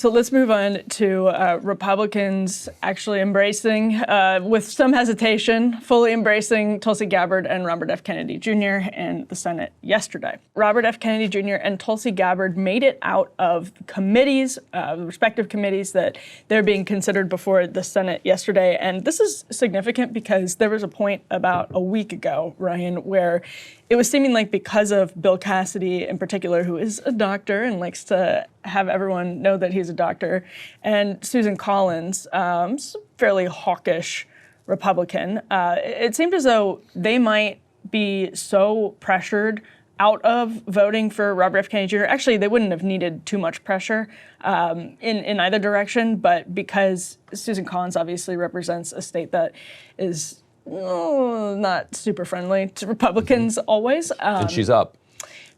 So let's move on to Republicans actually embracing, with some hesitation, fully embracing Tulsi Gabbard and Robert F. Kennedy Jr. in the Senate yesterday. Robert F. Kennedy Jr. and Tulsi Gabbard made it out of committees, respective committees that they're being considered before the Senate yesterday. And this is significant because there was a point about a week ago, Ryan, where it was seeming like because of Bill Cassidy in particular, who is a doctor and likes to have everyone know that he's a doctor, and Susan Collins, fairly hawkish Republican, it seemed as though they might be so pressured out of voting for Robert F. Kennedy Jr. Actually, they wouldn't have needed too much pressure in either direction, but because Susan Collins obviously represents a state that is not super friendly to Republicans always. And she's up.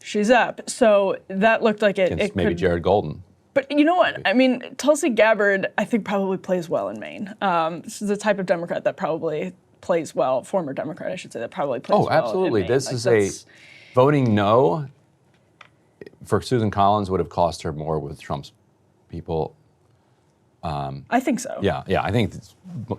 She's up. So that looked like it maybe could, Jared Golden. But you know what? I mean, Tulsi Gabbard, I think, probably plays well in Maine. This is the type of Democrat that probably plays well, former Democrat, I should say, that probably plays well. Oh, absolutely. In Maine. This is voting no for Susan Collins would have cost her more with Trump's people. I think so. Yeah. I think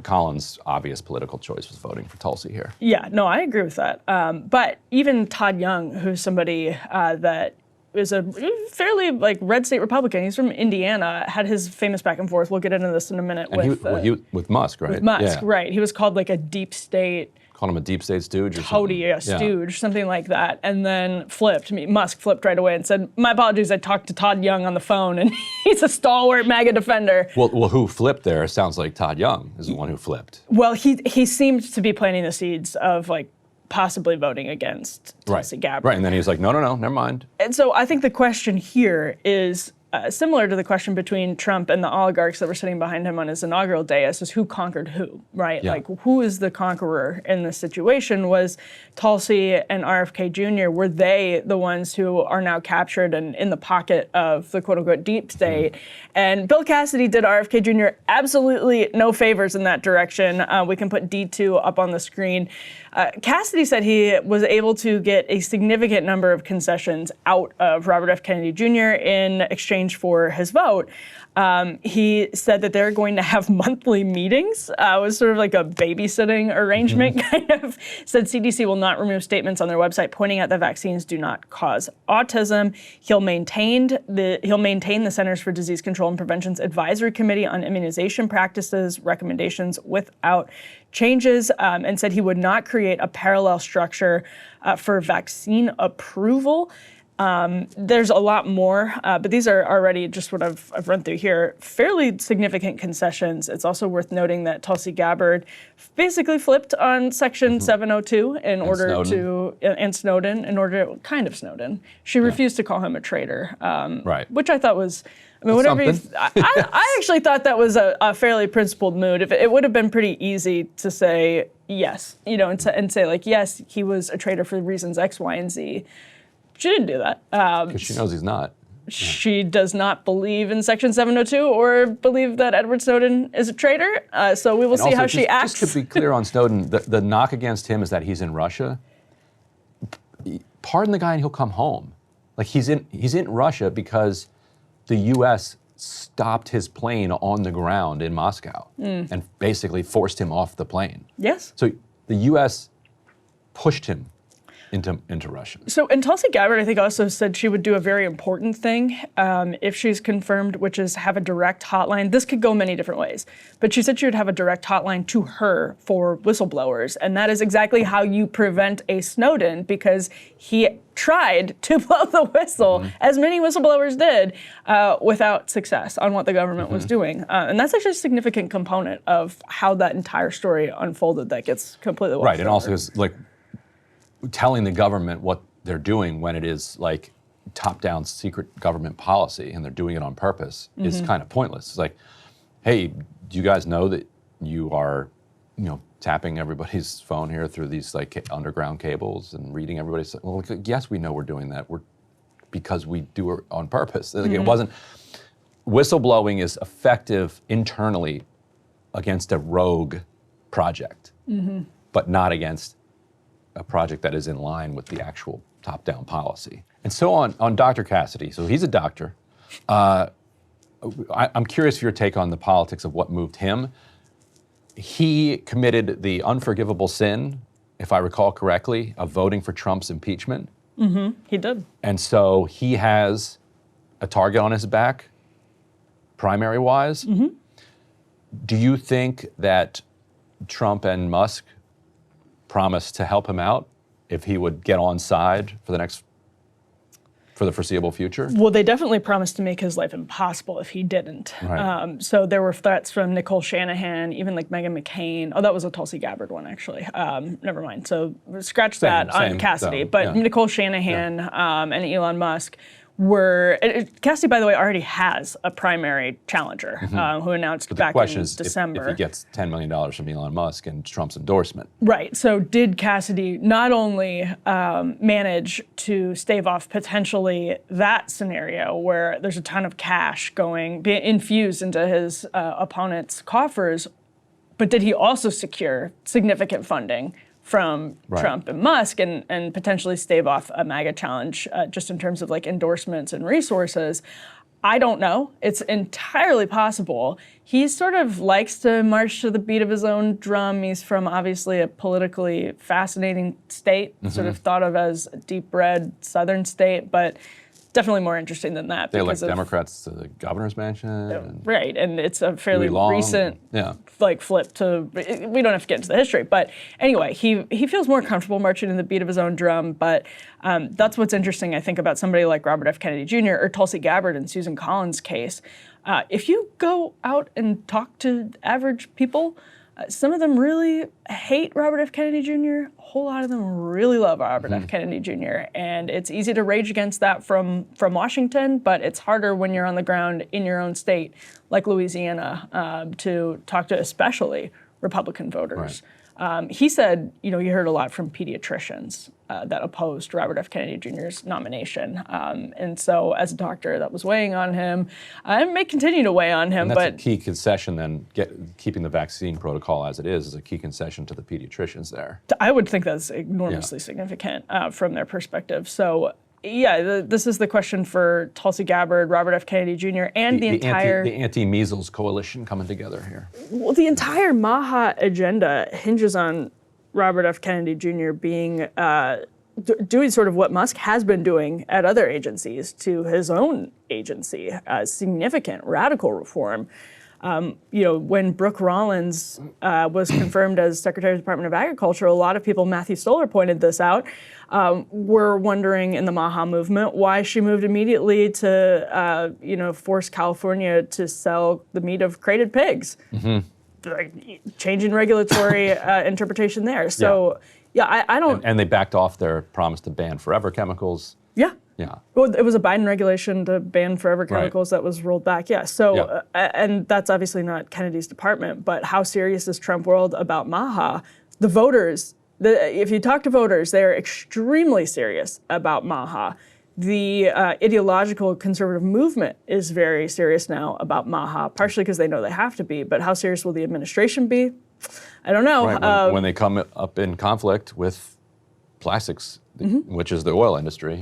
Collins' obvious political choice was voting for Tulsi here. Yeah, no, I agree with that. But even Todd Young, who's somebody that is a fairly red state Republican, he's from Indiana, had his famous back and forth. We'll get into this in a minute. With Musk, right? With Musk, right. He was called like a deep state. Called him a deep state stooge or Toady, something. a stooge, something like that. And then Musk flipped right away and said, my apologies, I talked to Todd Young on the phone, and he's a stalwart MAGA defender. Well, who flipped there? It sounds like Todd Young is the one who flipped. Well, he seemed to be planting the seeds of possibly voting against Tulsi Gabbard. Right, and then he was like, no, never mind. And so I think the question here is similar to the question between Trump and the oligarchs that were sitting behind him on his inaugural day, as who conquered who, right? Yeah. Who is the conqueror in this situation? Was Tulsi and RFK Jr., were they the ones who are now captured and in the pocket of the quote-unquote deep state? And Bill Cassidy did RFK Jr. absolutely no favors in that direction. We can put D2 up on the screen. Cassidy said he was able to get a significant number of concessions out of Robert F. Kennedy Jr. in exchange for his vote. He said that they're going to have monthly meetings. It was sort of like a babysitting arrangement, kind of. Said CDC will not remove statements on their website pointing out that vaccines do not cause autism. He'll maintain the Centers for Disease Control and Prevention's Advisory Committee on Immunization Practices recommendations without changes, and said he would not create a parallel structure for vaccine approval. There's a lot more, but these are already just what I've run through here. Fairly significant concessions. It's also worth noting that Tulsi Gabbard basically flipped on Section 702 in order to, and Snowden, in order to, kind of Snowden. She refused to call him a traitor, which I thought was, I mean, whatever. I actually thought that was a fairly principled move. It would have been pretty easy to say yes, and say like, yes, he was a traitor for reasons X, Y, and Z. She didn't do that. Because she knows he's not. She does not believe in Section 702 or believe that Edward Snowden is a traitor. So we will see how she acts. Just to be clear on Snowden, the knock against him is that he's in Russia. Pardon the guy and he'll come home. Like he's in Russia because the U.S. stopped his plane on the ground in Moscow and basically forced him off the plane. Yes. So the U.S. pushed him into Russia. So, and Tulsi Gabbard, I think, also said she would do a very important thing if she's confirmed, which is have a direct hotline. This could go many different ways, but she said she would have a direct hotline to her for whistleblowers, and that is exactly how you prevent a Snowden, because he tried to blow the whistle, as many whistleblowers did, without success on what the government was doing. And that's actually a significant component of how that entire story unfolded that gets completely lost. Right, and also is like, telling the government what they're doing when it is like top-down secret government policy and they're doing it on purpose is kind of pointless. It's like, hey, do you guys know that you are, tapping everybody's phone here through these like underground cables and reading everybody's? Well, yes, we know we're doing that. Because we do it on purpose. Like, it wasn't. Whistleblowing is effective internally against a rogue project, but not against a project that is in line with the actual top-down policy. And so on Dr. Cassidy, so he's a doctor. I'm curious of your take on the politics of what moved him. He committed the unforgivable sin, if I recall correctly, of voting for Trump's impeachment. He did. And so he has a target on his back, primary-wise. Do you think that Trump and Musk promised to help him out if he would get on side for the foreseeable future? Well, they definitely promised to make his life impossible if he didn't. Right. So there were threats from Nicole Shanahan, even like Meghan McCain. Oh, that was a Tulsi Gabbard one, actually. Never mind. So scratch that on Cassidy. But Nicole Shanahan and Elon Musk were, Cassidy, by the way, already has a primary challenger who announced back in December. If he gets $10 million from Elon Musk and Trump's endorsement. Right. So did Cassidy not only manage to stave off potentially that scenario where there's a ton of cash being infused into his opponent's coffers, but did he also secure significant funding from Trump and Musk and potentially stave off a MAGA challenge just in terms of like endorsements and resources? I don't know. It's entirely possible. He sort of likes to march to the beat of his own drum. He's from obviously a politically fascinating state, sort of thought of as a deep red southern state, but definitely more interesting than that. They elect Democrats to the governor's mansion. Right, and it's a fairly recent like flip to, we don't have to get into the history, but anyway, he feels more comfortable marching in the beat of his own drum, but that's what's interesting, I think, about somebody like Robert F. Kennedy Jr. or Tulsi Gabbard in Susan Collins' case. If you go out and talk to average people, some of them really hate Robert F. Kennedy Jr. A whole lot of them really love Robert F. Kennedy Jr. And it's easy to rage against that from Washington, but it's harder when you're on the ground in your own state, like Louisiana, to talk to especially Republican voters. He said, he heard a lot from pediatricians that opposed Robert F. Kennedy Jr.'s nomination. And so as a doctor, that was weighing on him. And may continue to weigh on him. And that's a key concession then, keeping the vaccine protocol as it is a key concession to the pediatricians there. I would think that's enormously significant from their perspective. So yeah, this is the question for Tulsi Gabbard, Robert F. Kennedy Jr., and the entire... The anti-measles coalition coming together here. Well, the entire MAHA agenda hinges on Robert F. Kennedy Jr. being... doing sort of what Musk has been doing at other agencies to his own agency, significant radical reform. When Brooke Rollins was confirmed as Secretary of the Department of Agriculture, a lot of people, Matthew Stoller pointed this out, were wondering in the MAHA movement why she moved immediately to, force California to sell the meat of crated pigs. Like, changing regulatory interpretation there. So, I don't... And they backed off their promise to ban forever chemicals. Yeah. Yeah. Well, it was a Biden regulation to ban forever chemicals that was rolled back. Yeah. So, and that's obviously not Kennedy's department, but how serious is Trump world about MAHA? The voters, if you talk to voters, they're extremely serious about MAHA. The ideological conservative movement is very serious now about MAHA, partially because they know they have to be, but how serious will the administration be? I don't know. Right. When they come up in conflict with plastics, which is the oil industry.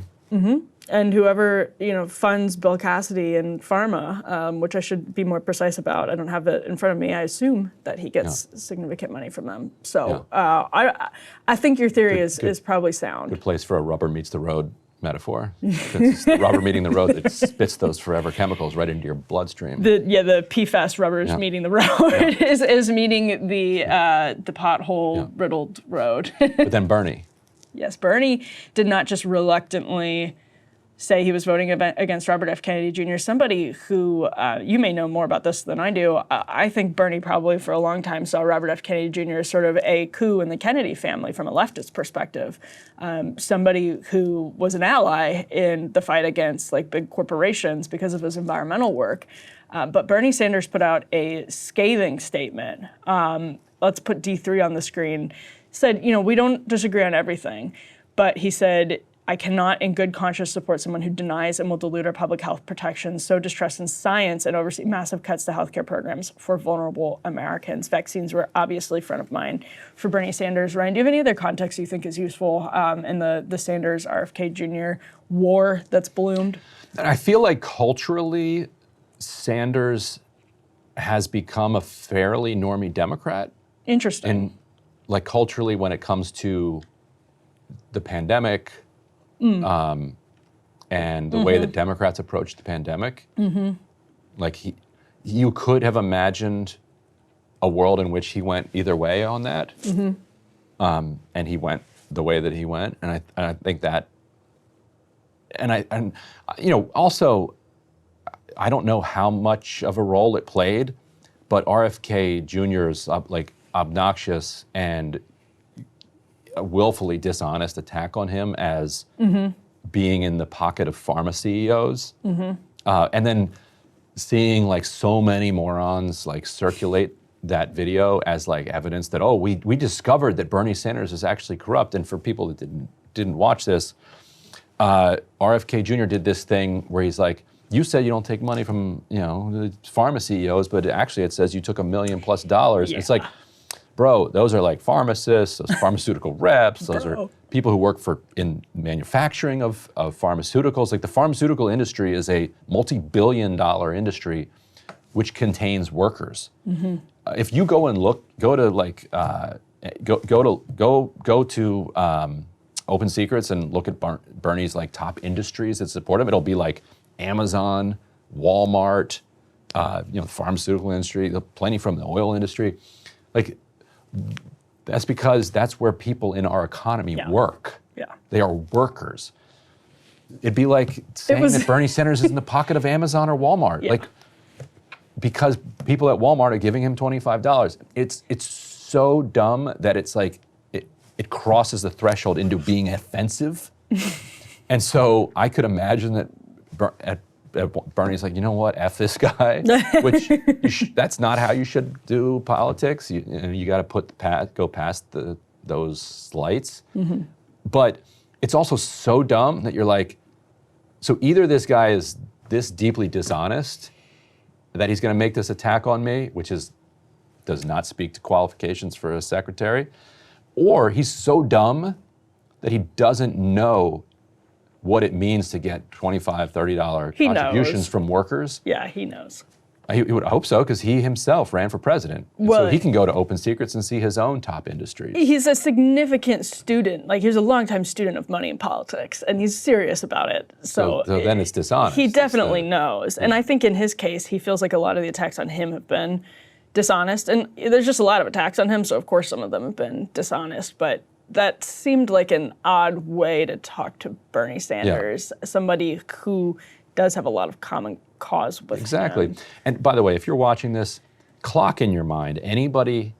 And whoever funds Bill Cassidy and pharma, which I should be more precise about, I don't have it in front of me. I assume that he gets significant money from them. So I think your theory is probably sound. Good place for a rubber meets the road metaphor. It's the rubber meeting the road that spits those forever chemicals right into your bloodstream. The PFAS rubbers meeting the road is meeting the pothole riddled road. But then Bernie. Yes, Bernie did not just reluctantly say he was voting against Robert F. Kennedy Jr. Somebody who, you may know more about this than I do, I think Bernie probably for a long time saw Robert F. Kennedy Jr. as sort of a coup in the Kennedy family from a leftist perspective. Somebody who was an ally in the fight against big corporations because of his environmental work. But Bernie Sanders put out a scathing statement. Let's put D3 on the screen. Said, we don't disagree on everything, but he said, I cannot in good conscience support someone who denies and will dilute our public health protections, sow distrust in science, and oversee massive cuts to healthcare programs for vulnerable Americans. Vaccines were obviously front of mind for Bernie Sanders. Ryan, do you have any other context you think is useful in the Sanders-RFK Jr. war that's bloomed? I feel like culturally, Sanders has become a fairly normie Democrat. Interesting. And like culturally, when it comes to the pandemic, and the way that Democrats approach the pandemic, like you could have imagined a world in which he went either way on that, and he went the way that he went, and I think that, and also, I don't know how much of a role it played, but RFK Jr.'s like obnoxious and willfully dishonest attack on him as being in the pocket of pharma CEOs, and then seeing like so many morons like circulate that video as like evidence that, oh, we discovered that Bernie Sanders is actually corrupt. And for people that didn't watch this, RFK Jr. did this thing where he's like, you said you don't take money from the pharma CEOs, but actually it says you took $1 million+. Yeah. It's like, bro, those are like pharmacists, those pharmaceutical reps, those are people who work in manufacturing of pharmaceuticals. Like the pharmaceutical industry is a multi-billion-dollar industry which contains workers. If you go and go to Open Secrets and look at Bernie's like top industries that support him, it'll be like Amazon, Walmart, the pharmaceutical industry, plenty from the oil industry. Like, that's because that's where people in our economy work. Yeah. They are workers. It'd be like saying that Bernie Sanders is in the pocket of Amazon or Walmart. Like, because people at Walmart are giving him $25. It's so dumb that it's like, it crosses the threshold into being offensive. And so I could imagine that Bernie's like, you know what, F this guy, which that's not how you should do politics. You got to go past those slights. But it's also so dumb that you're like, so either this guy is this deeply dishonest that he's going to make this attack on me, which does not speak to qualifications for a secretary, or he's so dumb that he doesn't know what it means to get $25, $30 contributions from workers. Yeah, he knows. He would hope so, because he himself ran for president. So he can go to Open Secrets and see his own top industries. He's a significant student. Like, he's a longtime student of money and politics, and he's serious about it. So then it's dishonest. He definitely knows. And I think in his case, he feels like a lot of the attacks on him have been dishonest. And there's just a lot of attacks on him, so of course some of them have been dishonest. But that seemed like an odd way to talk to Bernie Sanders, somebody who does have a lot of common cause with him. And by the way, if you're watching this, clock in your mind anybody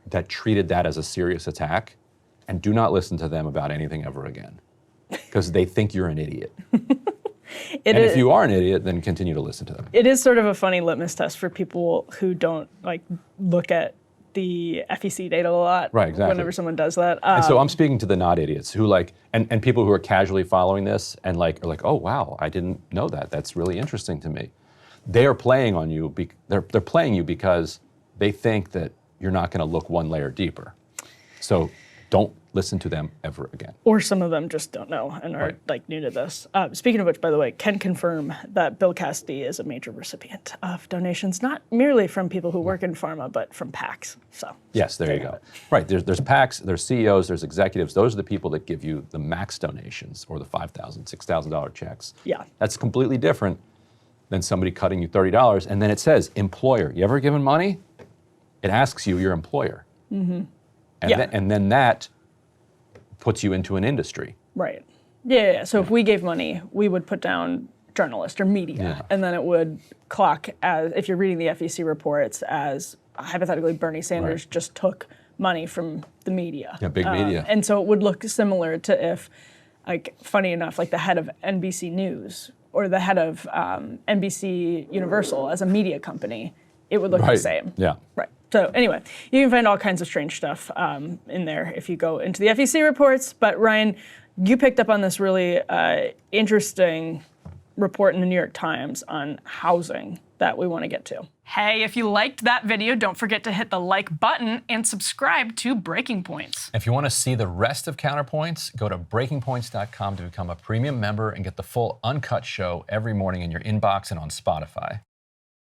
that treated that as a serious attack, and do not listen to them about anything ever again, because they think you're an idiot. And if you are an idiot, then continue to listen to them. It is sort of a funny litmus test for people who don't look at the FEC data a lot. Right, exactly. Whenever someone does that. And so I'm speaking to the not idiots who and people who are casually following this and are like, oh wow, I didn't know that. That's really interesting to me. They are playing on you. They're playing you because they think that you're not going to look one layer deeper. So don't listen to them ever again. Or some of them just don't know and are new to this. Speaking of which, by the way, can confirm that Bill Cassidy is a major recipient of donations, not merely from people who work in pharma, but from PACs. So yes, there you go. Right, there's PACs, there's CEOs, there's executives. Those are the people that give you the max donations or the $5,000, $6,000 checks. Yeah. That's completely different than somebody cutting you $30. And then it says, employer. You ever given money? It asks you your employer. And then that puts you into an industry. Right. Yeah. So if we gave money, we would put down journalist or media, and then it would clock as, if you're reading the FEC reports, as hypothetically Bernie Sanders just took money from the media. Yeah, big media. And so it would look similar to if, funny enough, the head of NBC News or the head of NBC Universal as a media company, it would look the same. Yeah. Right. So anyway, you can find all kinds of strange stuff in there if you go into the FEC reports. But Ryan, you picked up on this really interesting report in the New York Times on housing that we want to get to. Hey, if you liked that video, don't forget to hit the like button and subscribe to Breaking Points. If you want to see the rest of Counterpoints, go to breakingpoints.com to become a premium member and get the full uncut show every morning in your inbox and on Spotify.